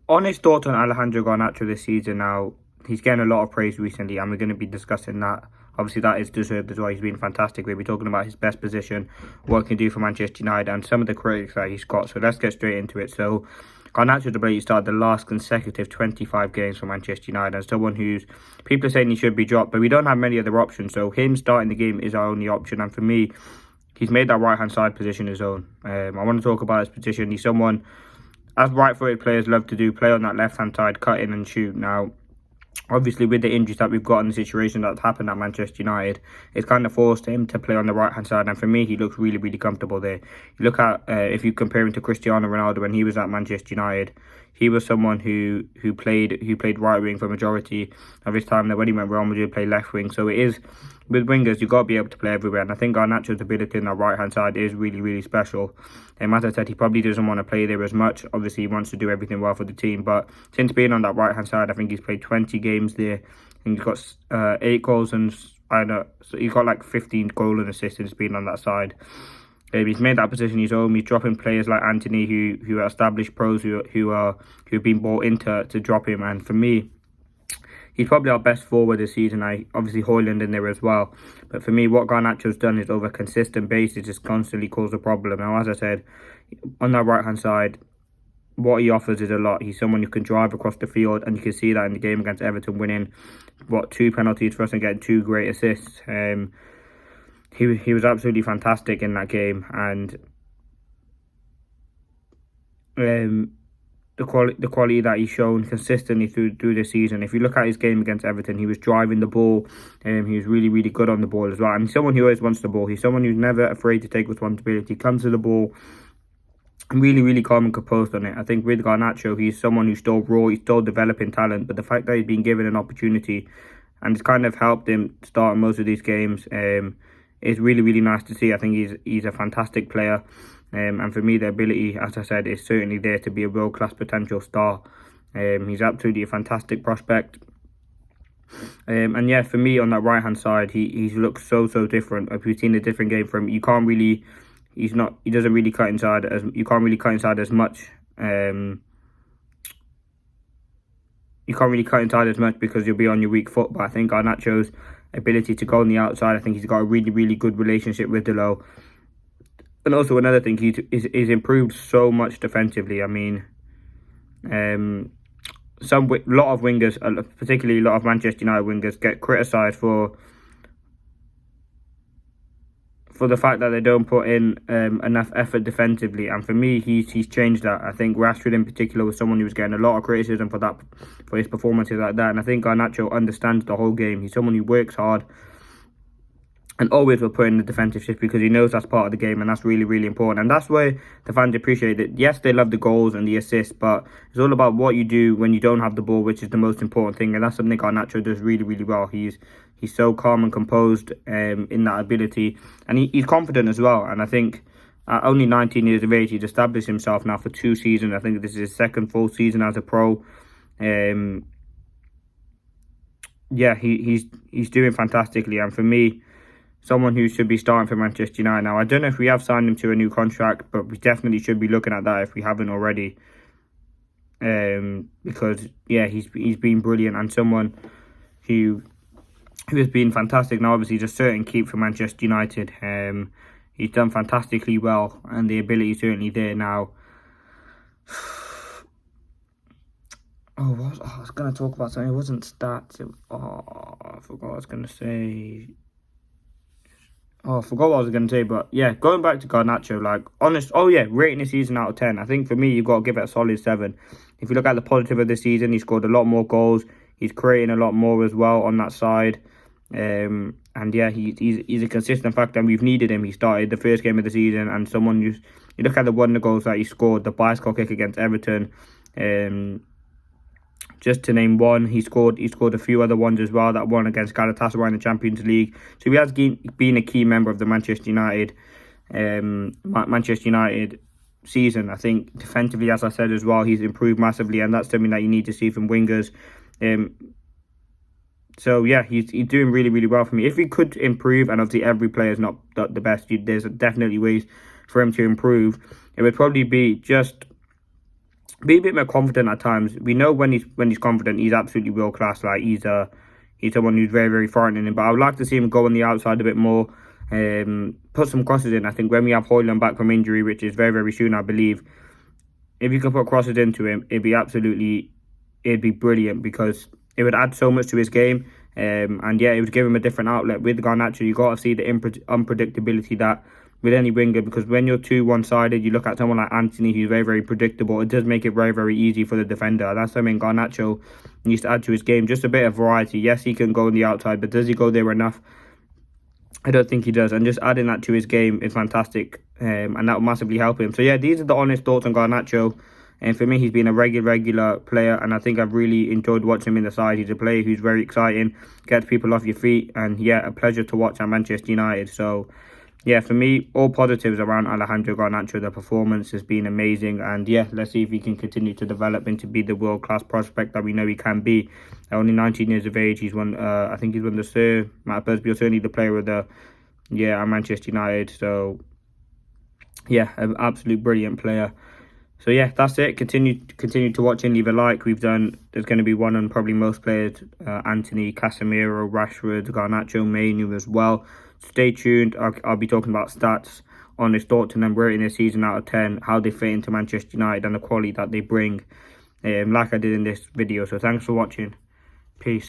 honest thoughts on Alejandro Garnacho this season now. He's getting a lot of praise recently, and we're going to be discussing that. Obviously, that is deserved as well. He's been fantastic. We'll be talking about his best position, what he can do for Manchester United, and some of the critics that he's got. So let's get straight into it. So Garnacho's ability started the last consecutive 25 games for Manchester United, and someone who's people are saying he should be dropped, but we don't have many other options. So him starting the game is our only option, and for me, he's made that right hand side position his own. I want to talk about his position. He's someone, as right-footed players love to do, play on that left-hand side, cut in and shoot. Now, obviously, with the injuries that we've got and the situation that's happened at Manchester United, it's kind of forced him to play on the right-hand side. And for me, he looks really, really comfortable there. You look at, if you compare him to Cristiano Ronaldo when he was at Manchester United, he was someone who played right wing for majority of his time. Then when he went Real Madrid, played left wing. So it is, with wingers, you've got to be able to play everywhere. And I think Garnacho's ability on that right-hand side is really, really special. As I said, he probably doesn't want to play there as much. Obviously, he wants to do everything well for the team. But since being on that right-hand side, I think he's played 20 games there. And he's got 8 goals and, I don't know, so he's got like 15 goal and assists since being on that side. He's made that position his own. He's dropping players like Anthony, who are established pros, who have been bought into to drop him. And for me, he's probably our best forward this season. Obviously Højlund in there as well. But for me, what Garnacho's done is over a consistent basis just constantly cause a problem. Now, as I said, on that right-hand side, what he offers is a lot. He's someone who can drive across the field, and you can see that in the game against Everton, winning, 2 penalties for us and getting 2 great assists. He was absolutely fantastic in that game, and the quality that he's shown consistently through the season. If you look at his game against Everton, he was driving the ball, he was really, really good on the ball as well. And he's someone who always wants the ball. He's someone who's never afraid to take responsibility. He comes to the ball and really, really calm and composed on it. I think with Garnacho, he's someone who's still raw, he's still developing talent, but the fact that he's been given an opportunity and it's kind of helped him start most of these games, it's really, really nice to see. I think he's a fantastic player. And for me, the ability, as I said, is certainly there to be a world-class potential star. He's absolutely a fantastic prospect. And yeah, for me, on that right-hand side, he looks so different. If you've seen a different game from him, you can't really, he doesn't really cut inside as, you can't really cut inside as much. You can't really cut inside as much because you'll be on your weak foot. But I think Garnacho's ability to go on the outside, I think he's got a really, really good relationship with Delo. And also another thing, he's improved so much defensively. I mean, a lot of wingers, particularly a lot of Manchester United wingers, get criticised for the fact that they don't put in enough effort defensively. And for me, he's changed that. I think Rashford in particular was someone who was getting a lot of criticism for his performances like that. And I think Garnacho understands the whole game. He's someone who works hard and always will put in the defensive shift because he knows that's part of the game, and that's really, really important. And that's where the fans appreciate it. Yes, they love the goals and the assists, but it's all about what you do when you don't have the ball, which is the most important thing. And that's something Garnacho does really, really well. He's so calm and composed in that ability, and he's confident as well. And I think at only 19 years of age, he's established himself now for 2 seasons. I think this is his second full season as a pro. Yeah, he's doing fantastically, and for me, someone who should be starting for Manchester United now. I don't know if we have signed him to a new contract, but we definitely should be looking at that if we haven't already. Because yeah, he's been brilliant, and someone who has been fantastic. Now, obviously, just certain keep for Manchester United. He's done fantastically well, and the ability is certainly there now. I was going to talk about something. It wasn't stats. I forgot what I was going to say. I forgot what I was going to say, but yeah, going back to Garnacho, rating this season out of 10. I think for me, you've got to give it a solid 7. If you look at the positive of this season, he scored a lot more goals. He's creating a lot more as well on that side. And yeah, he's a consistent factor, and we've needed him. He started the first game of the season, and someone you look at the wonder goals that he scored, the bicycle kick against Everton, just to name one. He scored a few other ones as well. That one against Galatasaray in the Champions League. So he has been a key member of the Manchester United season. I think defensively, as I said as well, he's improved massively, and that's something that you need to see from wingers. So yeah, he's doing really, really well for me. If he could improve, and obviously every player is not the best, there's definitely ways for him to improve. It would probably be just be a bit more confident at times. We know when he's confident, he's absolutely world class. Like he's someone who's very, very frightening. But I would like to see him go on the outside a bit more, put some crosses in. I think when we have Højlund back from injury, which is very, very soon, I believe, if you can put crosses into him, it'd be brilliant, because it would add so much to his game. And yeah, it would give him a different outlet. With Garnacho, you got to see the unpredictability that with any winger, because when you're too one-sided, you look at someone like Antony, who's very, very predictable. It does make it very, very easy for the defender. That's something Garnacho needs to add to his game. Just a bit of variety. Yes, he can go on the outside, but does he go there enough? I don't think he does. And just adding that to his game is fantastic, and that will massively help him. So yeah, these are the honest thoughts on Garnacho. And for me, he's been a regular player, and I think I've really enjoyed watching him in the side. He's a player who's very exciting, gets people off your feet, and yeah, a pleasure to watch at Manchester United. So yeah, for me, all positives around Alejandro Garnacho. The performance has been amazing, and yeah, let's see if he can continue to develop into be the world-class prospect that we know he can be. At only 19 years of age, he's won, I think he's won the Sir Matt Busby, or certainly the player of the year at Manchester United. So yeah, an absolute brilliant player. So yeah, that's it. Continue to watch and leave a like. There's going to be one on probably most players, Antony, Casemiro, Rashford, Garnacho, Mainu as well. Stay tuned. I'll be talking about stats on his thoughts and then rating this season out of 10, how they fit into Manchester United and the quality that they bring, like I did in this video. So thanks for watching. Peace.